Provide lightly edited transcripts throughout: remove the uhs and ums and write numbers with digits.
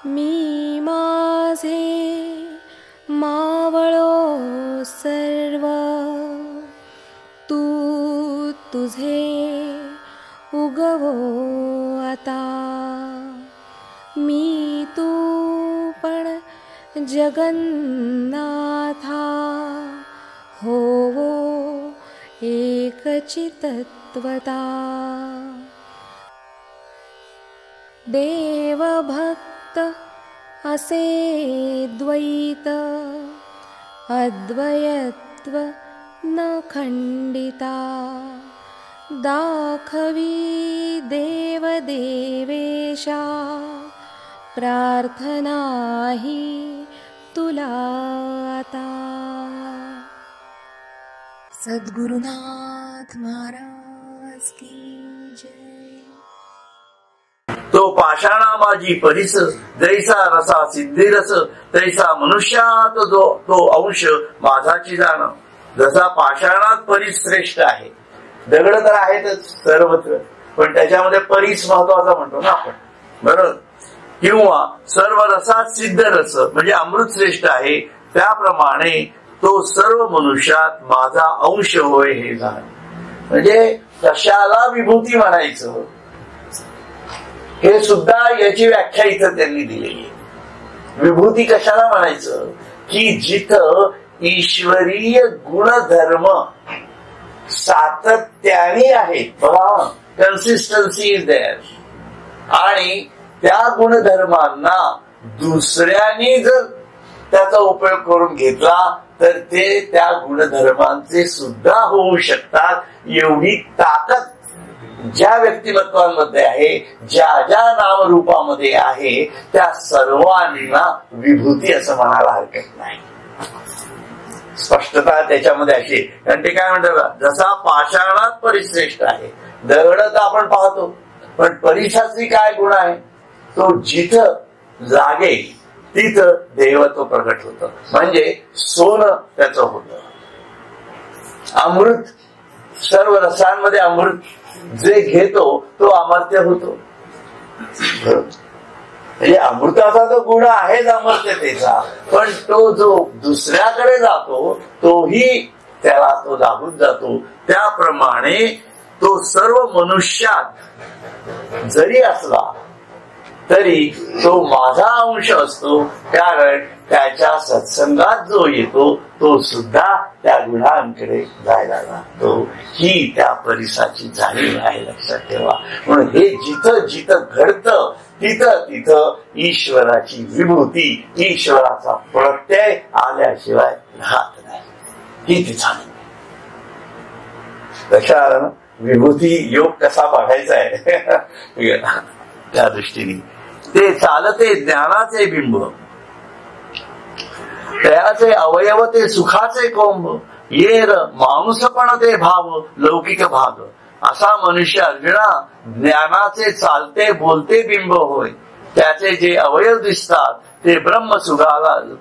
मी माझे मावळो सर्व, तू तुझे उगवो आता. मी तू पण जगन्नाथा, होवो एकचितत्वता. देव भक्त असे द्वैत, अद्वयत्व न खंडिता. दाखवी देव देवेशा, प्रार्थना ही तुला आता. सद्गुरुनाथ महाराज की जय. तो पाषाणा माझी परिस, जैसा रसा सिद्धिरस, तैसा मनुष्यात तो अंश माझाची जाण. जसा पाषाणात परीस श्रेष्ठ आहे, दगड तर आहेतच सर्वत्र, पण त्याच्यामध्ये परीस महत्वाचा म्हणतो ना आपण, बरोबर. किंवा सर्व रसात सिद्ध रस म्हणजे अमृत श्रेष्ठ आहे, त्याप्रमाणे तो सर्व मनुष्यात माझा अंश होय हे जाण. म्हणजे कशाला विभूती म्हणायचं हे सुद्धा याची व्याख्या इथं त्यांनी दिलेली आहे. विभूती कशाला म्हणायचं की जिथं ईश्वरीय गुणधर्म सातत्याने आहेत, बघा कन्सिस्टन्सी इज देअर, आणि त्या गुणधर्मांना दुसऱ्याने जर त्याचा उपयोग करून घेतला तर ते त्या गुणधर्मांचे सुद्धा होऊ शकतात. एवढी ताकद ज्या व्यक्तिमत्वांमध्ये आहे, ज्या ज्या नामरूपामध्ये आहे, त्या सर्वांना विभूती असं म्हणायला हरकत नाही. स्पष्टता त्याच्यामध्ये अशी, कारण ते काय म्हणतात, जसा पाषाणात परिश्रेष्ठ आहे, दगड तर आपण पाहतो, पण परिसाची काय गुण आहे, तो जिथं जागे तिथं देवत्व प्रकट होतं. म्हणजे सोनं त्याचं होतं. अमृत, सर्व रसांमध्ये अमृत जे घेतो तो अमर्त्य होतो. म्हणजे अमृताचा तो गुण आहेच अमर्त्यतेचा, पण तो जो दुसऱ्याकडे जातो तोही त्याला तो लागून जातो. त्याप्रमाणे तो सर्व मनुष्यात जरी असला तरी तो माझा अंश असतो, कारण त्याच्या सत्संगात जो येतो तो सुद्धा त्या गुणांकडे जायला लागतो. ही त्या परिसाची जाणीव आहे, लक्षात ठेवा. म्हणून हे जिथं जिथं घडतं तिथं तिथं ईश्वराची विभूती, ईश्वराचा प्रत्यय आल्याशिवाय राहत नाही. ही ती जाणीव. लक्षात आलं ना, विभूती योग कसा बघायचा आहे त्या दृष्टीने. ते चालते ज्ञानाचे बिंब, तयाचे अवयव ते सुखाचे कोंब, येर माणूसपण ते भाव लौकिक भाग. असा मनुष्य अर्जुना ज्ञानाचे चालते बोलते बिंब होय. त्याचे जे अवयव दिसतात ते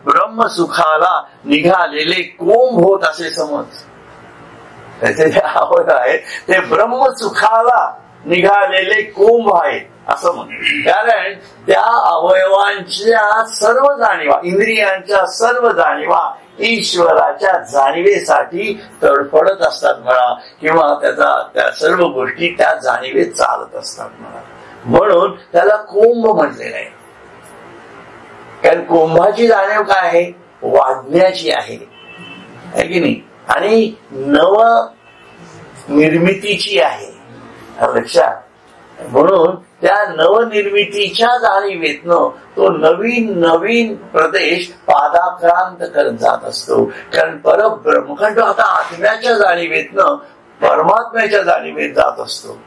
ब्रह्मसुखाला निघालेले कोंब होत असे समज. त्याचे जे अवयव आहेत ते ब्रह्मसुखाला निघालेले कोंब आहेत असं म्हणून. कारण त्या अवयवांच्या सर्व जाणीवा, इंद्रियांच्या सर्व जाणीवा ईश्वराच्या जाणीवेसाठी तडफडत असतात म्हणा, किंवा त्या सर्व गोष्टी त्या जाणीवेत चालत असतात म्हणा. म्हणून त्याला कोंब म्हटलेलं आहे. कारण कोंभाची जाणीव काय आहे, वाढण्याची आहे की नाही, आणि नव निर्मितीची आहे, लक्षात. म्हणून त्या नवनिर्मितीच्या जाणीवेतनं तो नवीन नवीन प्रदेश पादाक्रांत करत जात असतो. कारण परब्रह्म, कारण तो आता आत्म्याच्या जाणीवेतनं परमात्म्याच्या जाणीवेत जात असतो,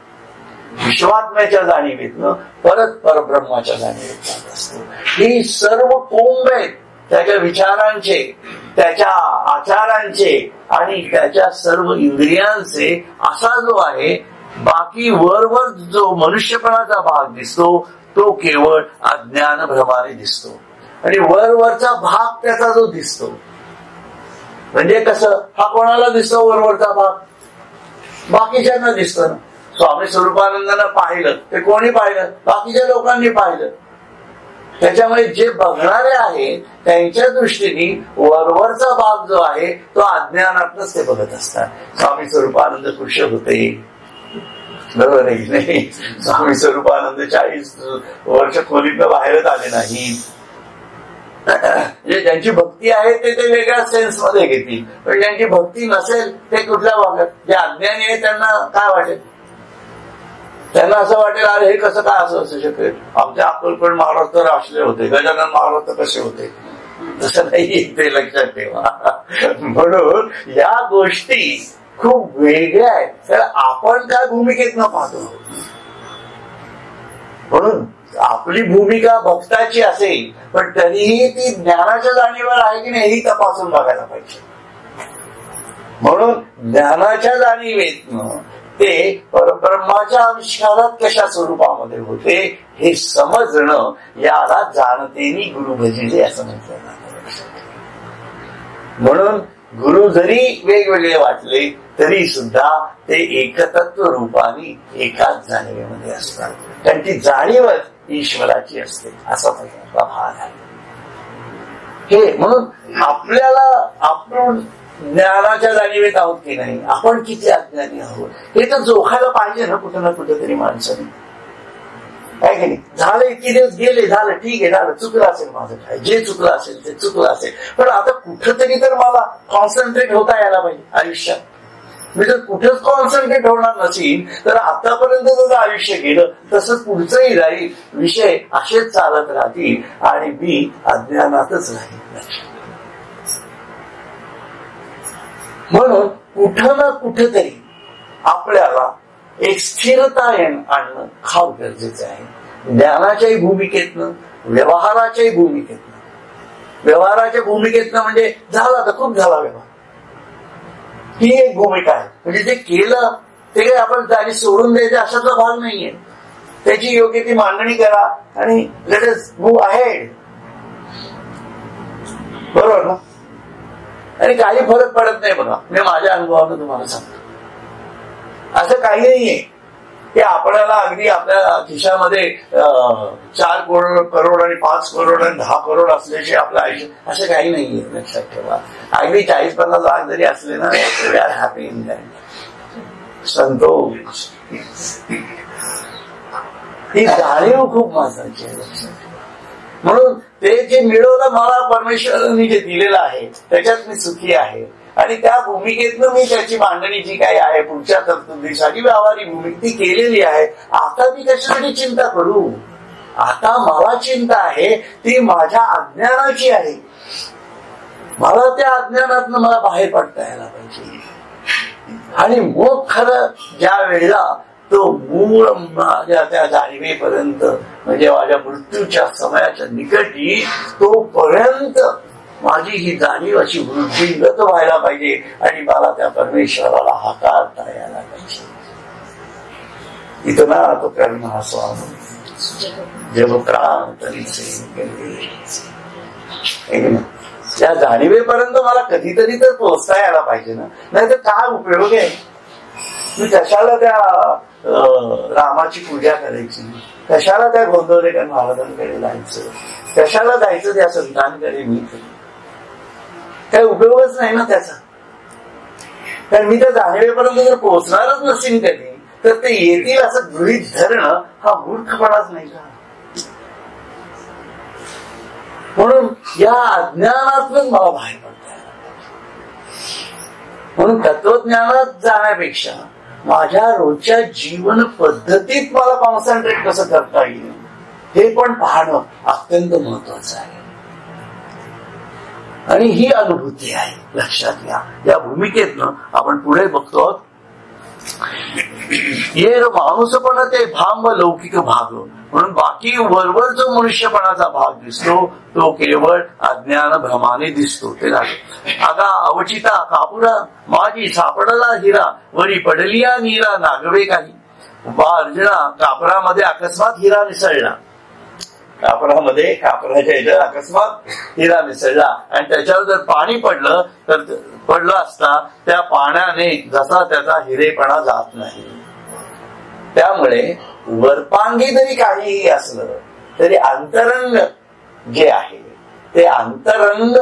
विश्वात्म्याच्या जाणीवेतनं परत परब्रह्माच्या जाणीवेत जात असतो. ही सर्व कोंब आहेत त्याच्या विचारांचे, त्याच्या आचारांचे आणि त्याच्या सर्व इंद्रियांचे. असा जो आहे, बाकी वरवर जो मनुष्यपणाचा भाग दिसतो तो केवळ अज्ञान भ्रमाने दिसतो, आणि वरवरचा भाग त्याचा जो दिसतो, म्हणजे कसं, हा कोणाला दिसतो वरवरचा भाग, बाकीच्यांना दिसतो ना. स्वामी स्वरूपानंदांना पाहिलं ते कोणी पाहिलं, बाकीच्या लोकांनी पाहिलं. त्याच्यामुळे जे बघणारे आहेत त्यांच्या दृष्टीने वरवरचा भाग जो आहे तो अज्ञानातच ते बघत असतात. स्वामी स्वरूपानंद खुश होते, बरोबर आहे की नाही? स्वामी स्वरूपानंद 40 वर्ष खोलीतनं बाहेरच आले नाही. म्हणजे ज्यांची भक्ती आहे ते वेगळ्या सेन्स मध्ये घेतील, पण ज्यांची भक्ती नसेल ते कुठल्या भागात, जे अज्ञानी आहे त्यांना काय वाटेल? त्यांना असं वाटेल अरे हे कसं काय असं असू शकेल, आमच्या अक्कलकोट महाराज तर असले होते, गजानन महाराज तर कसे होते. तसं नाही, ते लक्षात ठेवा. म्हणून या गोष्टी खूप वेगळ्या आहेत. तर आपण काय भूमिकेतनं पाहतो, म्हणून आपली भूमिका भक्ताची असेल पण तरीही ती ज्ञानाच्या जाणीवर आहे की नाही ही तपासून बघायला पाहिजे. म्हणून ज्ञानाच्या जाणीवेतनं ते परब्रह्माच्या आविष्कारात कशा स्वरूपामध्ये होते हे समजणं, याला जाणतेनी गुरु भजिले असं म्हटलं जातं. म्हणून गुरु जरी वेगवेगळे वाटले तरी सुद्धा ते एकतत्व रूपाने एकाच जाणीवेमध्ये असतात, त्यांची जाणीवच ईश्वराची असते असा पहिला भाग आहे. हे म्हणून आपल्याला आपण ज्ञानाच्या जाणीवेत आहोत की नाही, आपण किती अज्ञानी आहोत हे तर जोखायला पाहिजे ना कुठं ना कुठेतरी माणसाने, काय की नाही? झालं इतके दिवस गेले, झालं ठीक आहे, झालं चुकलं असेल माझं, काय जे चुकलं असेल ते चुकलं असेल, पण आता कुठंतरी तर मला कॉन्सन्ट्रेट होता यायला पाहिजे आयुष्यात. मी जर कुठेच कॉन्सन्ट्रेट होणार नसेल तर आतापर्यंत जसं आयुष्य गेलं तसंच पुढचंही राहील, विषय असेच चालत राहतील आणि मी अज्ञानातच राहील. म्हणून कुठं ना कुठेतरी आपल्याला एक स्थिरता आणणं फार गरजेचं आहे. ज्ञानाच्याही भूमिकेतनं, व्यवहाराच्याही भूमिकेतनं. व्यवहाराच्या भूमिकेतनं म्हणजे झाला तर खूप झाला व्यवहार, ही एक भूमिका आहे. म्हणजे जे केलं ते काही आपण त्याने सोडून द्यायचं अशाचा भाग नाहीये. त्याची योग्य ती मांडणी करा आणि लेट अस मूव्ह अहेड, बरोबर ना? आणि काही फरक पडत नाही. बघा, मी माझ्या अनुभवानं तुम्हाला सांगतो, असं काही नाहीये की आपल्याला अगदी आपल्या खिशामध्ये 4 करोड आणि 5 करोड आणि 10 करोड असल्याचे आपलं आयुष्य, असं काही नाहीये. लक्षात ठेवा, अगदी 40-50 लाख जरी असले ना, we are happy in that. संतोष, ही जाणीव खूप महत्वाची आहे. लक्षात ठेवा. म्हणून ते जे मिळवलं मला परमेश्वरांनी जे दिलेलं आहे त्याच्यात मी सुखी आहे आणि त्या भूमिकेतनं मी त्याची मांडणी जी काही आहे पुढच्या तरतुदीसाठी व्यवहारी भूमिका ती केलेली आहे. आता मी कशासाठी चिंता करू? आता मला चिंता आहे ती माझ्या अज्ञानाची आहे. मला त्या अज्ञानातनं मला बाहेर पडता यायला पाहिजे. आणि मग खरं ज्या वेळेला तो मूळ माझ्या त्या जाणीवेपर्यंत म्हणजे माझ्या मृत्यूच्या समयाच्या निकटी तोपर्यंत माझी ही जाणीव अशी वृद्धिंगत व्हायला पाहिजे आणि मला त्या परमेश्वराला हाकारता यायला पाहिजे. इतना तो कर्म स्वामी जब प्राण तरीचे, त्या जाणीवेपर्यंत मला कधीतरी तर पोहोचता यायला पाहिजे ना, नाही तर काय उपयोग आहे? मी कशाला त्या रामाची पूजा करायची, कशाला त्या गोंदवलेकर महाराजांकडे जायचं, कशाला जायचं त्या संतांकडे? मी काही उपयोगच नाही ना त्याचा. कारण मी त्या जाणीवेपर्यंत जर पोहोचणारच नसेल कधी तर ते येतील असं गृहीत धरणं हा मूर्खपणाच नाही का? म्हणून या अज्ञानातून मला बाहेर पडता येईल. म्हणून तत्वज्ञानात जाण्यापेक्षा माझ्या रोजच्या जीवन पद्धतीत मला कॉन्सन्ट्रेट कसं करता येईल हे पण पाहणं अत्यंत महत्वाचं आहे. आणि ही अनुभूती आहे, लक्षात घ्या. या भूमिकेतनं आपण पुढे बघतो, ये माणूसपणा ते भांब लौकिक भाग, म्हणून बाकी वरवर जो मनुष्यपणाचा भाग दिसतो तो केवळ अज्ञान भ्रमाने दिसतो. ते आगा अवचिता कापुरा माझी सापडला हिरा वरी पडलिया नीरा नागवे काही. अर्जुना, कापरामध्ये अकस्मात हिरा मिसळला, कापरामध्ये कापराच्या ह्याच्यात अकस्मात हिरा मिसळला आणि त्याच्यावर जर पाणी पडलं तर पडलं असता त्या पाण्याने जसा त्याचा हिरेपणा जात नाही. त्यामुळे वरपांगी जरी काहीही असलं तरी अंतरंग जे आहे ते अंतरंग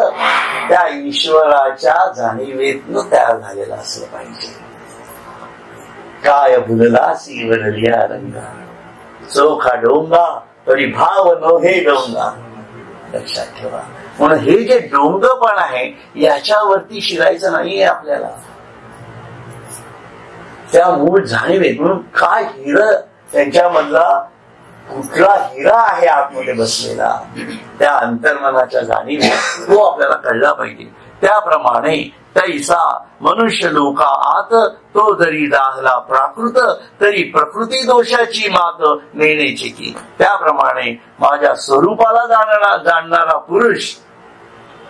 त्या ईश्वराच्या जाणीवेतनं तयार झालेलं असलं पाहिजे. काय भुललासी वरलिया रंगा, चोखा डोंगा तरी भाव नो हे डोंगा. लक्षात ठेवा. म्हणून हे जे डोंगपण आहे याच्यावरती शिरायचं नाहीये आपल्याला. त्या मूळ जाणीवेत. म्हणून काय हिर त्यांच्यामधला कुठला हिरा आहे आतमध्ये बसलेला, त्या अंतर्मनाच्या जाणीवेत तो आपल्याला कळला पाहिजे. त्याप्रमाणे तैसा मनुष्य लोका आत तो जरी राहला प्राकृत तरी प्रकृती दोषाची मात नेण्याची की. त्याप्रमाणे माझ्या स्वरूपाला जाणणारा पुरुष,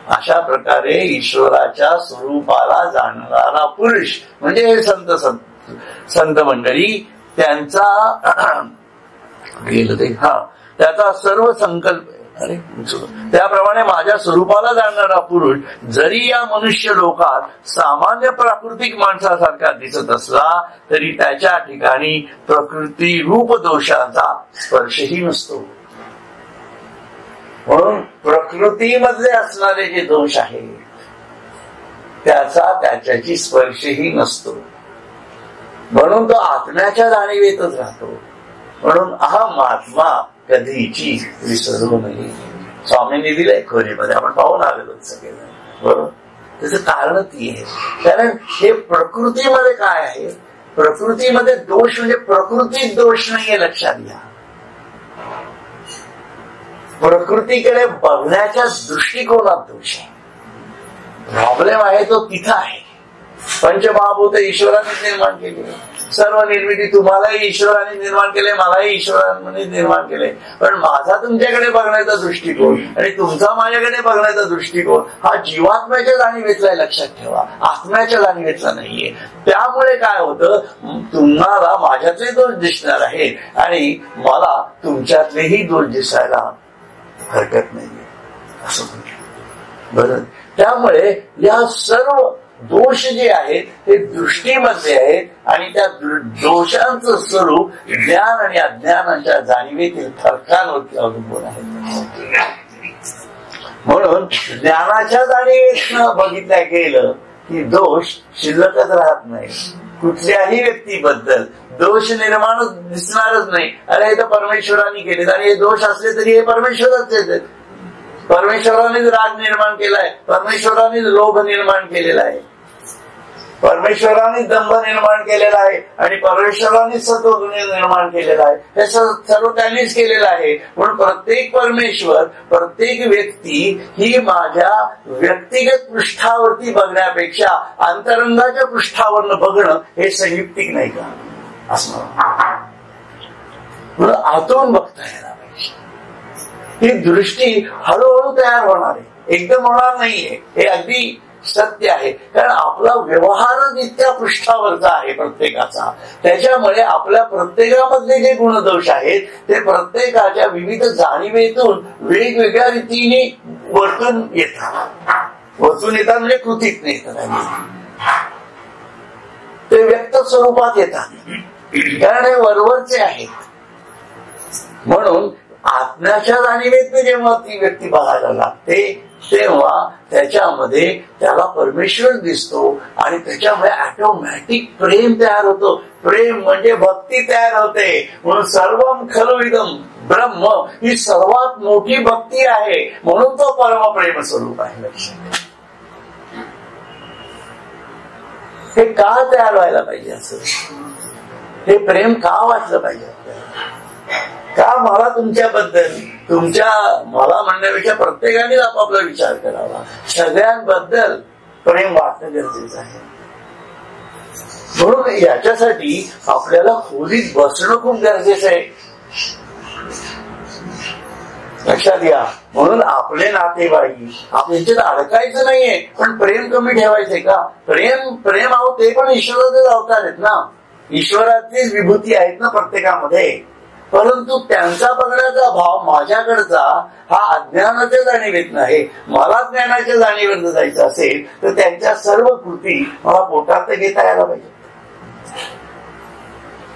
अशा प्रकारे ईश्वराच्या स्वरूपाला जाणणारा पुरुष म्हणजे हे संत मंडळी, त्यांचा गेलं ते त्याचा सर्व संकल्प. त्याप्रमाणे माझ्या स्वरूपाला जाणणारा पुरुष जरी या मनुष्य लोकात सामान्य प्राकृतिक माणसासारखा दिसत असला तरी त्याच्या ठिकाणी प्रकृती रूप दोषाचा स्पर्शही नसतो. म्हणून प्रकृतीमधले असणारे जे दोष आहेत त्याचा त्याच्याची स्पर्शही नसतो. म्हणून तो आत्म्याच्या जाणीवेतच राहतो. म्हणून अहम आत्मा कधीची विसरू नये. स्वामींनी दिलंय खोलीमध्ये, आपण पाहून आलेलो सगळे बरोबर. त्याचं कारण ती आहे. कारण हे प्रकृतीमध्ये काय आहे, प्रकृतीमध्ये दोष म्हणजे प्रकृतीत दोष नाहीये. लक्षात घ्या. प्रकृतीकडे बघण्याच्या दृष्टिकोनात दोष आहे. प्रॉब्लेम आहे तो तिथं आहे. पंचमहाभूत ईश्वराने निर्माण केले, सर्व निर्मिती तुम्हालाही ईश्वराने निर्माण केले, मलाही ईश्वराने निर्माण केले. पण माझा तुमच्याकडे बघण्याचा दृष्टिकोन आणि तुमचा माझ्याकडे बघण्याचा दृष्टिकोन हा जीवात्म्याच्या जाणीवेतला आहे. लक्षात ठेवा. आत्म्याच्या जाणीवेतला नाहीये. त्यामुळे काय होतं, तुम्हाला माझ्यातले दोष दिसणार आहेत आणि मला तुमच्यातलेही दोष दिसायला हरकत नाहीये असं म्हटलं. बरं. त्यामुळे या सर्व दोष जे आहेत ते दृष्टीमध्ये आहेत आणि त्या दोषांचं स्वरूप ज्ञान आणि अज्ञानाच्या जाणीवेतील फरकांवरती अवलंबून आहे. म्हणून ज्ञानाच्या जाणीवेतनं बघितल्या गेलं की दोष शिल्लकच राहत नाही. कुठल्याही व्यक्तीबद्दल दोष निर्माण दिसणारच नाही. अरे हे तर परमेश्वराने केले आणि हे दोष असले तरी हे परमेश्वरच आहेत. परमेश्वरानेच राग निर्माण केलाय, परमेश्वरानेच लोभ निर्माण केलेला आहे, परमेश्वराने दंभ निर्माण केलेला आहे आणि परमेश्वराने सत्वगुण निर्माण केलेला आहे. हे सर्व त्यांनीच केलेलं आहे. म्हणून प्रत्येक परमेश्वर, प्रत्येक व्यक्ती ही माझ्या व्यक्तिगत पृष्ठावरती बघण्यापेक्षा अंतरंगाच्या पृष्ठावरनं बघणं हे संयुक्तिक नाही का असं. म्हणून आतून बघता येणार ही दृष्टी हळूहळू तयार होणार आहे, एकदम होणार नाहीये. हे अगदी सत्य आहे. कारण आपला व्यवहारच इतक्या पृष्ठावरचा आहे प्रत्येकाचा. त्याच्यामुळे आपल्या प्रत्येकामधले जे गुणदोष आहेत ते प्रत्येकाच्या विविध जाणीवेतून वेगवेगळ्या रीतीने वर्तून येतात. वर्तून येतात म्हणजे कृतीत येतात, ते व्यक्त स्वरूपात येतात. कारण हे वरवरचे आहेत. म्हणून आत्म्याच्या जाणीवेतनं जेव्हा ती व्यक्ती बघायला लागते तेव्हा त्याच्यामध्ये त्याला परमेश्वर दिसतो आणि त्याच्यामुळे ऑटोमॅटिक प्रेम तयार होतो. प्रेम म्हणजे भक्ती तयार होते. म्हणून सर्वम खलु इदम ब्रह्म ही सर्वात मोठी भक्ती आहे. म्हणून तो परमप्रेम स्वरूप आहे. हे का तयार व्हायला पाहिजे असं, हे प्रेम का वाटलं पाहिजे आपल्याला, का मला तुमच्याबद्दल, तुमच्या मला म्हणण्यापेक्षा प्रत्येकाने आपापला विचार करावा. सगळ्यांबद्दल प्रेम वाटणं गरजेचं आहे. म्हणून याच्यासाठी आपल्याला खोलीत बसणं खूप गरजेचं आहे. लक्षात घ्या. म्हणून आपले नातेवाईक आपल्याच्यात अडकायचं नाहीये, पण प्रेम कमी ठेवायचंय का. प्रेम आहो ते पण ईश्वराचे अवतार आहेत ना, ईश्वराचीच विभूती आहेत ना प्रत्येकामध्ये. परंतु त्यांचा बघण्याचा भाव माझ्याकडचा हा अज्ञानाच्या जाणीवेत नाही. मला ज्ञानाच्या जाणीवेत जायचं असेल तर त्यांच्या सर्व कृती मला पोटात घेता यायला पाहिजे.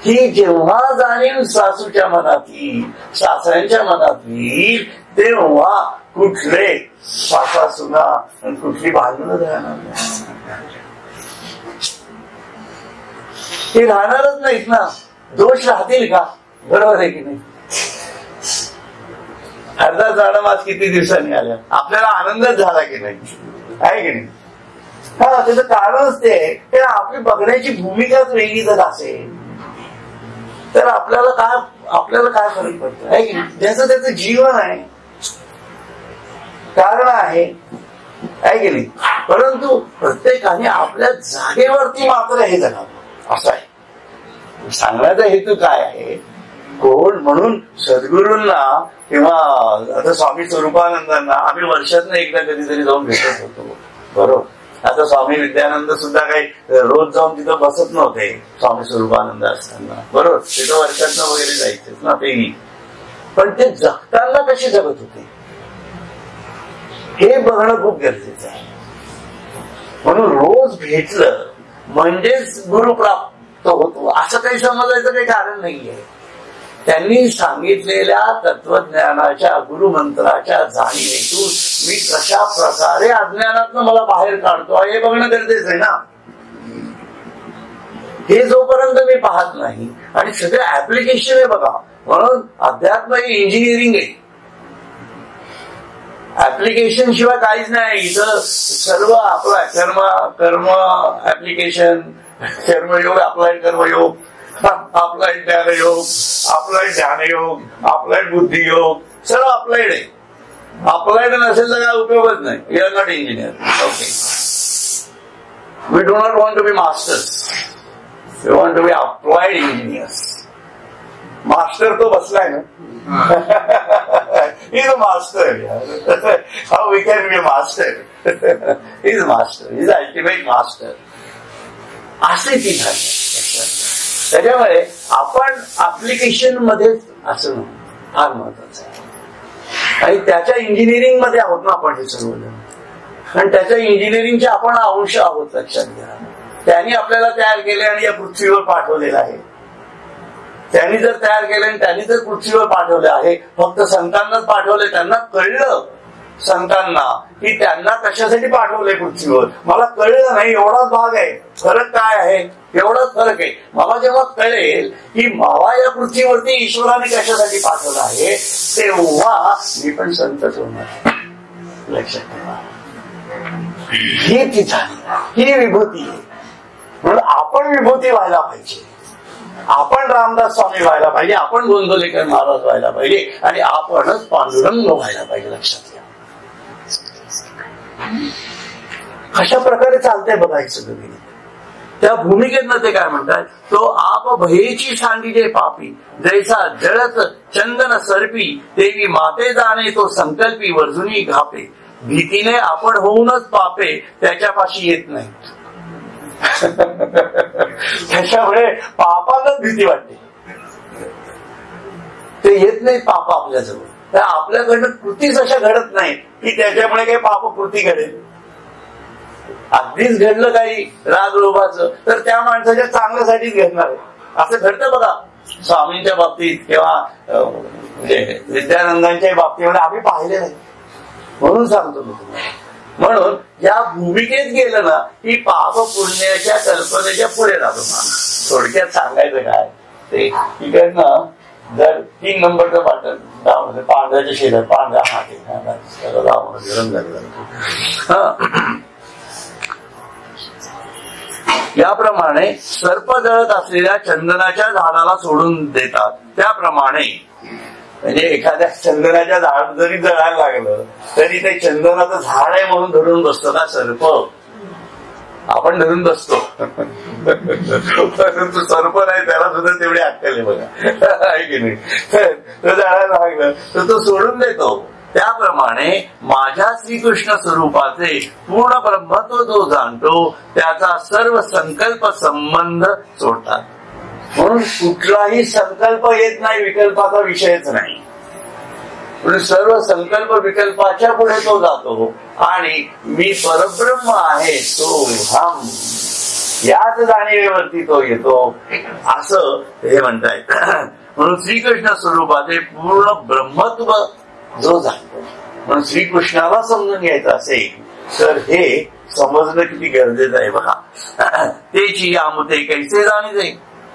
ही जेव्हा जाणीव सासूच्या मनात येईल, सासऱ्यांच्या मनात येईल, तेव्हा कुठले सासा सुना आणि कुठली भांडणं राहणार नाही, ते राहणारच नाहीत ना. दोष राहतील का? बरोबर आहे की नाही? अर्धा झाडा मास किती दिवसांनी आल्या, आपल्याला आनंदच झाला की नाही, आहे की नाही? हा, त्याचं कारणच ते आहे, आपली बघण्याची भूमिकाच वेगळी जर असेल तर आपल्याला काय फरक पडतो, आहे की नाही? ज्याचं त्याचं जीवन आहे, कारण आहे की नाही? परंतु प्रत्येकाने आपल्या जागेवरती मात्र हे जगावं असं आहे. सांगण्याचा हेतू काय आहे? कोण म्हणून सद्गुरूंना किंवा आता स्वामी स्वरूपानंदांना आम्ही वर्षातनं एकदा कधीतरी जाऊन भेटत होतो, बरोबर. आता स्वामी विद्यानंद सुद्धा काही रोज जाऊन तिथं बसत नव्हते स्वामी स्वरूपानंद असताना, बरोबर. तिथं वर्षातनं वगैरे जायचेच ना तेही, पण ते जगताना कसे जगत होते हे बघणं खूप गरजेचं आहे. म्हणून रोज भेटलं म्हणजेच गुरु प्राप्त होतो असं काही समजायचं काही कारण नाहीये. त्यांनी सांगितलेल्या तत्वज्ञानाच्या गुरुमंत्राच्या जाणीवेतून मी कशा प्रकारे अज्ञानातनं मला बाहेर काढतो हे बघणं गरजेचं आहे ना. हे जोपर्यंत मी पाहत नाही आणि सगळे ऍप्लिकेशन आहे बघा, म्हणून अध्यात्म हे इंजिनिअरिंग आहे. ऍप्लिकेशन शिवाय काहीच नाही. इथं सर्व आपला कर्म ऍप्लिकेशन, कर्मयोग, अप्लाइड कर्मयोग, अप्लाइड ज्ञानयोग, अप्लाइड ध्यानयोग, अप्लाइड बुद्धियोग, सर्व अप्लाइड आहे. अप्लाइड नसेल तर काय उपयोगच नाही. You are not engineer. Okay, we do not want to be masters, we want to be applied engineers. Master तो बसलाय ना, he's a master. How we can be a master? He's a master. He's the ultimate master. असे ती झाली. त्याच्यामुळे आपण application मध्ये असणं फार महत्वाचं आहे. आणि त्याच्या इंजिनिअरिंग मध्ये आहोत ना आपण हे सर्व, आणि त्याच्या इंजिनिअरिंगचे आपण अंश आहोत. लक्षात घ्या, त्यांनी आपल्याला तयार केले आणि या पृथ्वीवर पाठवलेलं आहे. त्यांनी जर तयार केले आणि त्यांनी जर पृथ्वीवर पाठवले आहे, फक्त संतांनाच पाठवले. त्यांना कळलं संतांना की त्यांना कशासाठी पाठवले पृथ्वीवर. मला कळलं नाही, एवढाच भाग आहे. फरक काय आहे? एवढाच फरक आहे. मला जेव्हा कळेल की मला या पृथ्वीवरती ईश्वराने कशासाठी पाठवलं आहे, तेव्हा मी पण संतच होणार. लक्षात ठेवा, ही ती झाली, ही विभूती आहे. म्हणून आपण विभूती व्हायला पाहिजे. आपण रामदास स्वामी व्हायला पाहिजे, आपण गोंदवलेकर महाराज व्हायला पाहिजे, आणि आपणच पांडुरंग व्हायला पाहिजे. लक्षात घ्या, अशा प्रकारे चालतंय बघायचं. कधी त्या भूमिकेतनं ते काय म्हणतात, तो आप भयेची सांडिजे पापी, जैसा जळत चंदन सर्पी, देवी माते जाणे तो संकल्पी, वर्जुनी घापे. भीतीने आपण होऊनच पापे त्याच्यापाशी येत नाही. त्याच्यामुळे पापालाच भीती वाटते, ते येत नाही पाप आपल्याजवळ. तर आपल्याकडनं कृतीच अशा घडत नाही की त्याच्यामुळे काही पाप कृती घडेल. अगदीच घडलं काही राग लोभाचं तर त्या माणसाच्या चांगल्यासाठीच घडणार आहे. असं घडतं बघा स्वामींच्या बाबतीत किंवा विद्यानंदांच्या बाबतीमध्ये आम्ही पाहिले नाही, म्हणून सांगतो मी तुम्हाला. म्हणून या भूमिकेत गेलं ना की पाप पुण्याच्या कल्पनेच्या पुढे राहतो माणूस. थोडक्यात सांगायचं काय ते, इकडनं जर 3 नंबरचं पाटण डाव पांढऱ्याच्या शेतात पांढऱ्या याप्रमाणे सर्प जळत असलेल्या चंदनाच्या झाडाला सोडून देतात. त्याप्रमाणे म्हणजे एखाद्या चंदनाच्या झाड जरी जळायला लागलं तरी ते चंदनाचं झाड आहे म्हणून धरून बसतो ना सर्प. आपण धरून बसतो, परंतु सर्प नाही, त्याला सुद्धा तेवढी अक्कल आहे बघा, आहे की नाही. तो जळायला लागलं तर तो सोडून देतो. त्याप्रमाणे माझ्या श्रीकृष्ण स्वरूपाचे पूर्ण ब्रह्मत्व जो जाणतो त्याचा सर्व संकल्प संबंध सोडतात. म्हणून कुठलाही संकल्प येत नाही, विकल्पाचा विषयच नाही. म्हणून सर्व संकल्प विकल्पाच्या पुढे तो जातो आणि मी परब्रह्म आहे तो हम याच जाणीवेवरती तो येतो, असं हे म्हणतायत. म्हणून श्रीकृष्ण स्वरूपाचे पूर्ण ब्रह्मत्व जो जाणतो म्हणून श्रीकृष्णाला समजून घ्यायचं असेल तर हे समजणं किती गरजेचं आहे बघा. तेची आमुते कैसे जाणीजे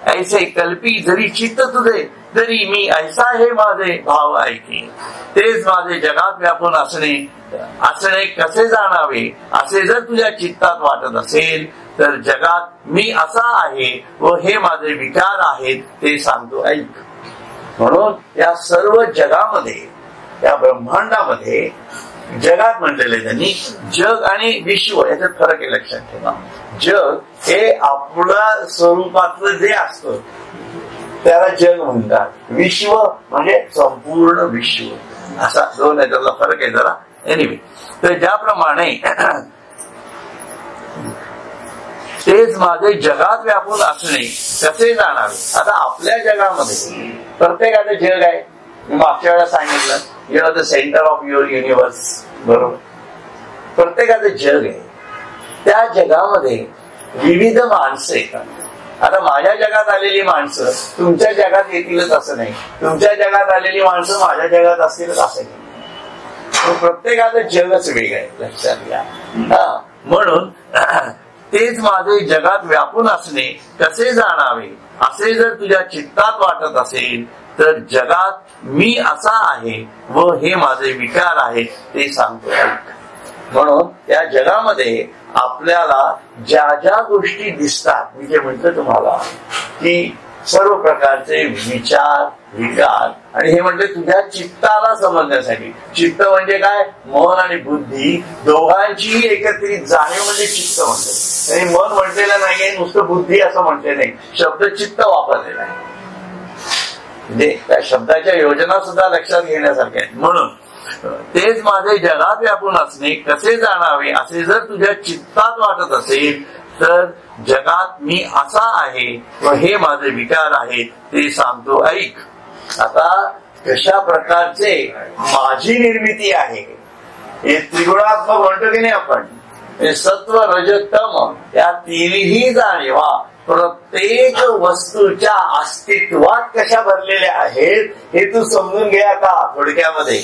ऐसे कल्पी जरी चित्त तुझे तरी मी ऐसा हे माझे भाव ऐके. तेच माझे जगात व्यापून असणे कसे जाणावे असे जर तुझ्या चित्तात वाटत असेल तर जगात मी असा आहे व हे माझे विचार आहेत ते सांगतो ऐक. म्हणून या सर्व जगामध्ये या ब्रह्मांडामध्ये जगात म्हटलेले त्यांनी जग आणि विश्व याच्यात फरक आहे लक्षात ठेवा. जग हे आपल्या स्वरूपातलं जे असतं त्याला जग म्हणतात. विश्व म्हणजे संपूर्ण विश्व असा दोन याच्यातला फरक आहे जरा. एनिवे तर ज्याप्रमाणे तेच माझे जगात व्यापून असणे कसे जाणावे. आता आपल्या जगामध्ये प्रत्येकाचं जग आहे. मी मागच्या वेळेला सांगितलं you are the centre of your universe. बरोबर प्रत्येकाचं जग आहे. त्या जगामध्ये विविध माणसं येतात. आता माझ्या जगात आलेली माणसं तुमच्या जगात येतीलच असं नाही. तुमच्या जगात आलेली माणसं माझ्या जगात असतीलच असं नाही. प्रत्येकाचं जगच वेगळं आहे लक्षात घ्या. म्हणून तेच माझे जगात व्यापून असणे कसे जाणावे असे जर तुझ्या चित्तात वाटत असेल तर जगात मी असा आहे व हे माझे विचार आहेत ते सांगतो. म्हणून या जगामध्ये आपल्याला ज्या ज्या गोष्टी दिसतात मी जे म्हटलं तुम्हाला की सर्व प्रकारचे विचार विकार आणि हे म्हणजे तुझ्या चित्ताला समजण्यासाठी. चित्त म्हणजे काय मन आणि बुद्धी दोघांची एकत्रित जाणीव म्हणजे चित्त म्हणते. आणि मन म्हटलेलं नाहीये नुसतं बुद्धी असं म्हटले नाही. शब्द चित्त वापरलेला आहे. म्हणजे त्या शब्दाच्या योजना सुद्धा लक्षात घेण्यासारख्या आहेत. म्हणून तेच माझे जगात व्यापून असणे कसे जाणावे असे जर तुझ्या चित्तात वाटत असेल तर जगात मी असा आहे व हे माझे विचार आहेत ते सांगतो ऐक. आता कशा प्रकारचे माझी निर्मिती आहे हे त्रिगुणात्मक म्हणतो की नाही आपण. सत्व रज तम या तिन्ही जाणीवा प्रत्येक वस्तूच्या अस्तित्वात कशा भरलेल्या आहेत हे तू समजून घे आता थोडक्यामध्ये.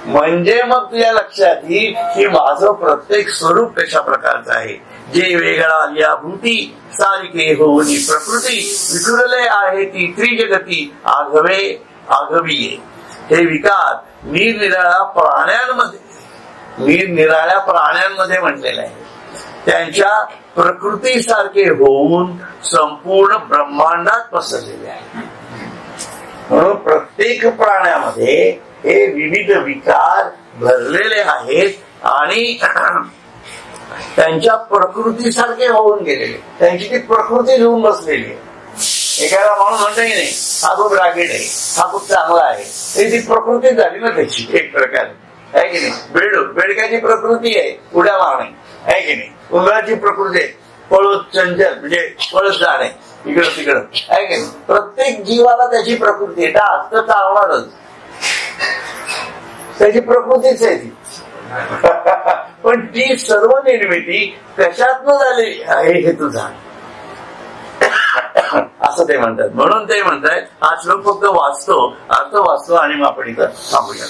म्हणजे मग तुझ्या लक्षात येईल की माझं प्रत्येक स्वरूप कशा प्रकारचं आहे. जे वेगळा या भूती सारिके होऊनी प्रकृती विखुरले आहे ती त्रिजगती आघवीये. हे विकार निरनिराळ्या प्राण्यांमध्ये म्हटलेले आहे. त्यांच्या प्रकृतीसारखे होऊन संपूर्ण ब्रह्मांडात पसरलेले आहे. म्हणून प्रत्येक प्राण्यामध्ये हे विविध विकार भरलेले आहेत आणि त्यांच्या प्रकृतीसारखे होऊन गेलेले. त्यांची ती प्रकृती घेऊन बसलेली आहे. एखादा माणूस म्हणतो की नाही हा खूप रागीट आहे हा खूप चांगला आहे हे ती प्रकृती झाली ना त्याची एक प्रकारे आहे की नाही. बेडक्याची प्रकृती आहे उड्या मारणे आहे की नाही. उंदराची प्रकृती आहे पळत चंचल म्हणजे पळत जाणे इकडं तिकडं आहे की नाही. प्रत्येक जीवाला त्याची प्रकृती आहे. डास तर चालणारच त्याची प्रकृतीच आहे ती. पण ती सर्व निर्मिती कशातनं झाली आहे हे तुझा असं ते म्हणतात. म्हणून ते म्हणतात हा श्लोक फक्त वाचतो अर्थ वाचतो आणि मग आपण इथं थांबूया.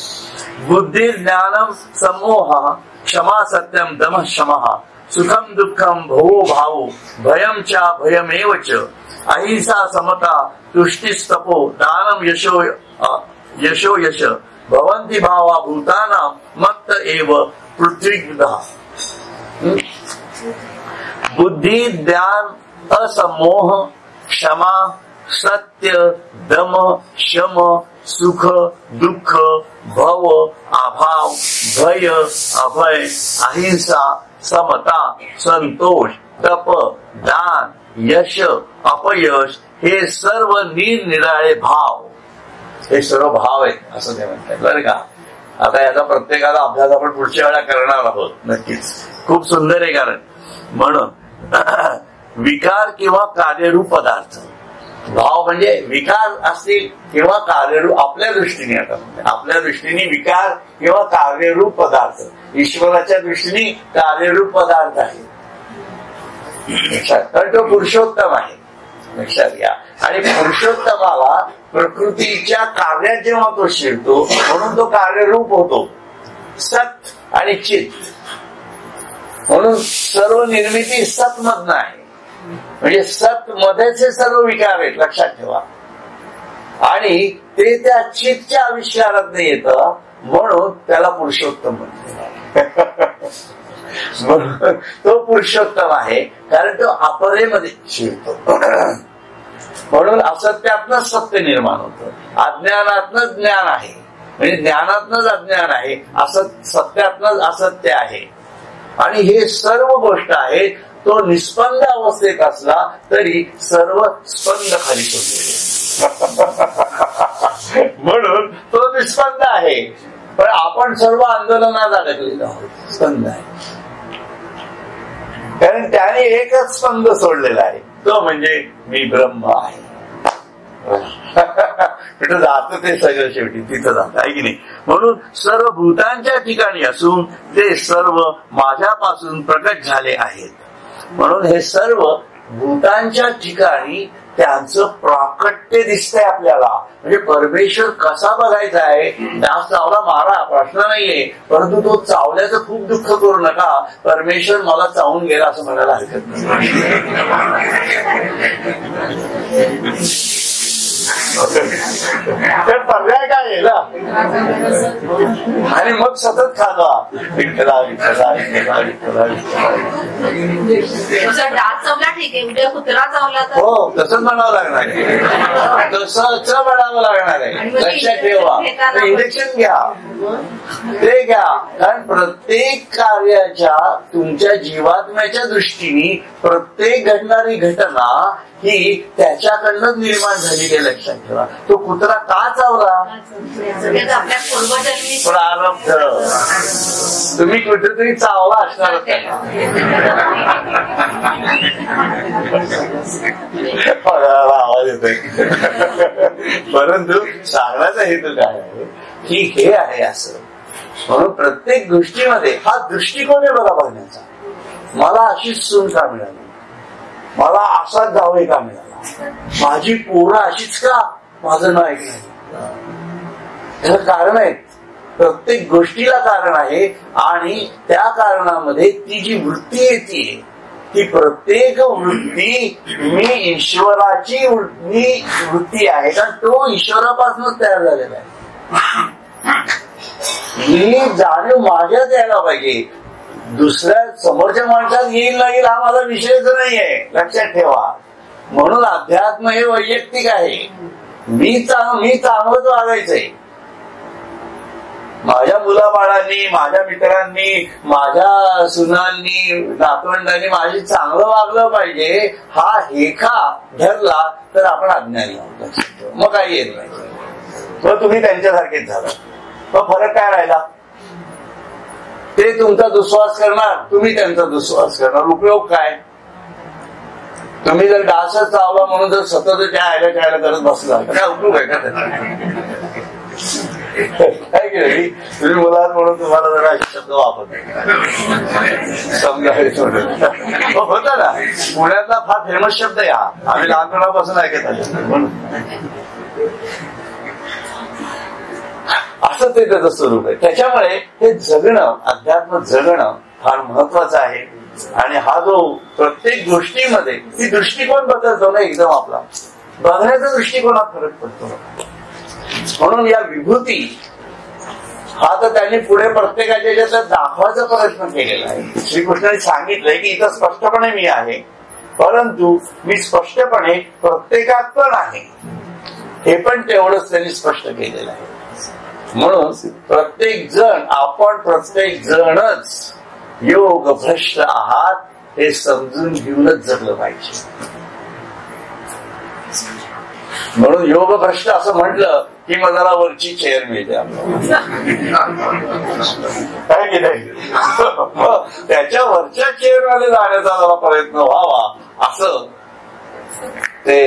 बुद्धी ज्ञानम समोह क्षमा सत्यम दम शमः सुखम दुःखम भवो भावो भयम च भयमेव च अहिंसा समता तुष्टिस्तपो दानम यशो यश भवन्ति भावा भूतानां मत्त एव पृथ्वीविदः. बुद्धी ज्ञान असमोह क्षमा सत्य दम शम सुख दुःख भव अभाव भय अभय अहिंसा समता संतोष तप दान यश अपयश हे सर्व निरनिराळे भाव. हे सर्व भाव आहेत असं ते म्हणतात बरं का. आता याचा प्रत्येकाला अभ्यास आपण पुढच्या वेळा करणार आहोत नक्कीच. खूप सुंदर आहे कारण. म्हणून विकार किंवा कार्यरूप पदार्थ भाव म्हणजे विकार असतील किंवा कार्यरूप आपल्या दृष्टीने. आता आपल्या दृष्टीने विकार किंवा कार्यरूप पदार्थ ईश्वराच्या दृष्टीने कार्यरूप पदार्थ आहे कारण तो पुरुषोत्तम आहे लक्षात घ्या. आणि पुरुषोत्तमाला प्रकृतीच्या कार्यात जेव्हा तो शिरतो म्हणून तो कार्यरूप होतो. सत आणि चित. म्हणून सर्व निर्मिती सत मधनं आहे. म्हणजे सत मध्येच हे सर्व विकार आहेत, लक्षात ठेवा. आणि ते त्या चितच्या आविष्कारात येतं, म्हणून त्याला पुरुषोत्तम म्हणते. म्हणून तो पुरुषोत्तम आहे, कारण तो अपरेमध्ये शिरतो. म्हणून असत्यातनं सत्य निर्माण होतं, अज्ञानातनं ज्ञान आहे, म्हणजे ज्ञानातनंच अज्ञान आहे, सत्यातनंच असत्य आहे. आणि हे सर्व गोष्ट आहे. तो निस्पंद अवस्थेत असला तरी सर्व स्पंद खाली सोडले. म्हणून तो निस्पंद आहे, पण आपण सर्व आंदोलनात अडकलेलो आहोत. स्पंद आहे कारण त्याने एकच स्पंद सोडलेला आहे, तो म्हणजे मी ब्रह्म आहे. तिथं जात ते सगळं शेवटी तिथं जात आहे की नाही. म्हणून सर्व भूतांच्या ठिकाणी असून ते सर्व माझ्यापासून प्रकट झाले आहेत. म्हणून हे सर्व भूतांच्या ठिकाणी त्यांचं प्राकट्य दिसतंय आपल्याला. म्हणजे परमेश्वर कसा बघायचा आहे, डास चावला मारा, प्रश्न नाहीये, परंतु तो चावल्याचं खूप दुःख करू नका. परमेश्वर मला चावून गेला असं म्हणायला हरकत नाही. तर पर्याय काय आहे ना. आणि मग सतत खावा विठ्ठला विठ्ठला विठ्ठला विठ्ठला विठ्ठला. हो तसंच म्हणावं लागणार आहे, तसंच म्हणावं लागणार आहे. लक्षात ठेवा. इंजेक्शन घ्या, ते घ्या. कारण प्रत्येक कार्याच्या तुमच्या जीवात्म्याच्या दृष्टीने प्रत्येक घडणारी घटना ही त्याच्याकडनं निर्माण झालेली आहे. लक्षात ठेवा. तो कुत्रा का चावला, प्रारब्ध. तुम्ही कुठेतरी चावला असणार त्याला. आवाज येतोय. परंतु सांगण्याचा हेतू काय आहे की हे आहे असं. म्हणून प्रत्येक गोष्टीमध्ये हा दृष्टिकोन आहे बघा बघण्याचा. मला अशीच सून का मिळाली, मला असाच जावई का मिळाला, माझी पोरं अशीच का माझं नाव ऐकलं. याचं कारण आहे, प्रत्येक गोष्टीला कारण आहे. आणि त्या कारणामध्ये ती जी वृत्ती येते ती प्रत्येक वृत्ती मी ईश्वराची वृत्ती आहे, कारण तो ईश्वरापासूनच तयार झालेला आहे. ही जाणीव माझ्यात यायला पाहिजे. दुसऱ्या समोरच्या माणसात येईल ना येईल हा माझा विषयच नाहीये. लक्षात ठेवा. म्हणून अध्यात्म हे वैयक्तिक आहे. मी चांगलंच वागायचंय. माझ्या मुलाबाळांनी, माझ्या मित्रांनी, माझ्या सुनांनी, नातवंडांनी माझी चांगलं वागलं पाहिजे हा हेका धरला तर आपण अज्ञानी आहोत. मग काही येत नाही. मग तुम्ही त्यांच्यासारखेच झाला. मग फरक काय राहिला. ते तुमचा दुस्वास करणार, तुम्ही त्यांचा दुस्वास करणार. उपयोग काय. तुम्ही जर डासच चावला म्हणून जर सतत त्या करत बसला तर काय उपयोग आहे का त्याचा. काय केलं तुम्ही मुलात म्हणून तुम्हाला जरा असे शब्द वापरतो समजायचं होता ना. पुण्यातला फार फेमस शब्द आहे हा. आम्ही लहानपणापासून ऐकत आलो. असं ते त्याचं स्वरूप आहे. त्याच्यामुळे हे जगणं, अध्यात्म जगणं फार महत्वाचं आहे. आणि हा जो प्रत्येक गोष्टीमध्ये ती दृष्टिकोन बदलतो ना एकदम. आपला बघण्याचा दृष्टिकोनात फरक पडतो. म्हणून या विभूती हा तर त्यांनी पुढे प्रत्येकाच्या याच्यात दाखवायचा प्रयत्न केलेला आहे. श्रीकृष्णाने सांगितलंय की इथं स्पष्टपणे मी आहे, परंतु मी स्पष्टपणे प्रत्येकात पण आहे. हे पण तेवढंच त्यांनी स्पष्ट केलेलं आहे. म्हणून प्रत्येक जण, आपण प्रत्येक जणच योग भ्रष्ट आहात हे समजून घेऊनच जगलं पाहिजे. म्हणून योग भ्रष्ट असं म्हटलं की मग जरा वरची चेअर मिळते आपल्याला. काय की नाही. त्याच्या वरच्या चेअरमध्ये जाण्याचा जरा प्रयत्न व्हावा असं ते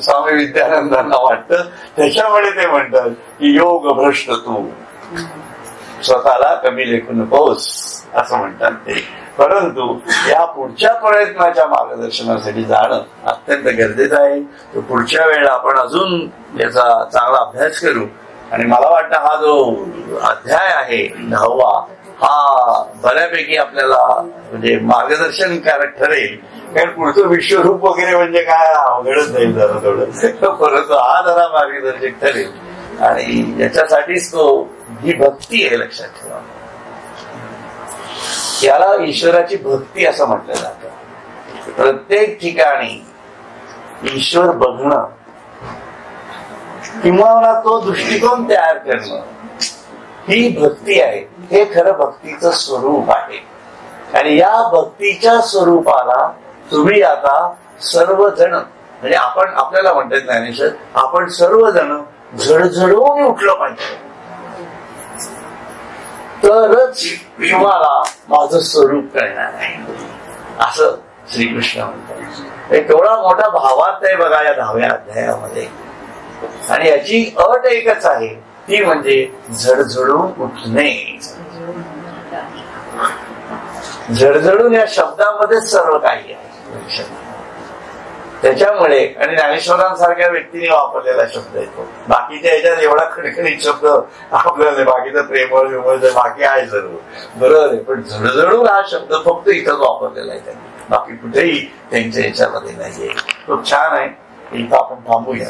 स्वामी विद्यानंदांना वाटतं. त्याच्यामुळे ते म्हणतात की योग भ्रष्ट तू स्वतःला कमी लेखू नकोस असं म्हणतात ते. परंतु या पुढच्या प्रयत्नाच्या मार्गदर्शनासाठी जाणं अत्यंत गरजेचं आहे. तर पुढच्या वेळेला आपण अजून याचा चांगला अभ्यास करू आणि मला वाटतं हा जो अध्याय आहे 10वा हा बऱ्यापैकी आपल्याला म्हणजे मार्गदर्शनकारक ठरेल. कारण पुढचं विश्वरूप वगैरे म्हणजे काय अवघडच नाही जरा थोडं, परंतु हा जरा मार्गदर्शक ठरेल. आणि याच्यासाठीच तो ही भक्ती आहे, लक्षात ठेवा. याला ईश्वराची भक्ती असं म्हटलं जातं. प्रत्येक ठिकाणी ईश्वर बघणं किंवा तो दृष्टिकोन तयार करणं ही भक्ती आहे. हे खरं भक्तीचं स्वरूप आहे. आणि या भक्तीच्या स्वरूपाला तुम्ही आता सर्वजण म्हणजे आपण आपल्याला म्हणतात ज्ञानेश्वर, आपण सर्वजण झडझडून उठलं पाहिजे, तरच तुम्हाला माझं स्वरूप कळणार आहे असं श्रीकृष्ण म्हणतात. केवढा मोठा भावार्थ आहे बघा या 10व्या अध्यायामध्ये. आणि याची अट एकच आहे, ती म्हणजे झडझडून उठणे. झडझडून या शब्दामध्ये सर्व काही आहे. त्याच्यामुळे आणि ज्ञानेश्वरांसारख्या व्यक्तीने वापरलेला शब्द येतो. बाकीच्या याच्यात एवढा खणखणीत शब्द आपल्याला बाकीचं प्रेमळ विमळ बाकी आहे जरूर बरोबर आहे, पण झडझडून हा शब्द फक्त इथंच वापरलेला आहे त्यांनी, बाकी कुठेही त्यांच्या याच्यामध्ये नाहीये. तो छान आहे. इथं आपण थांबूया.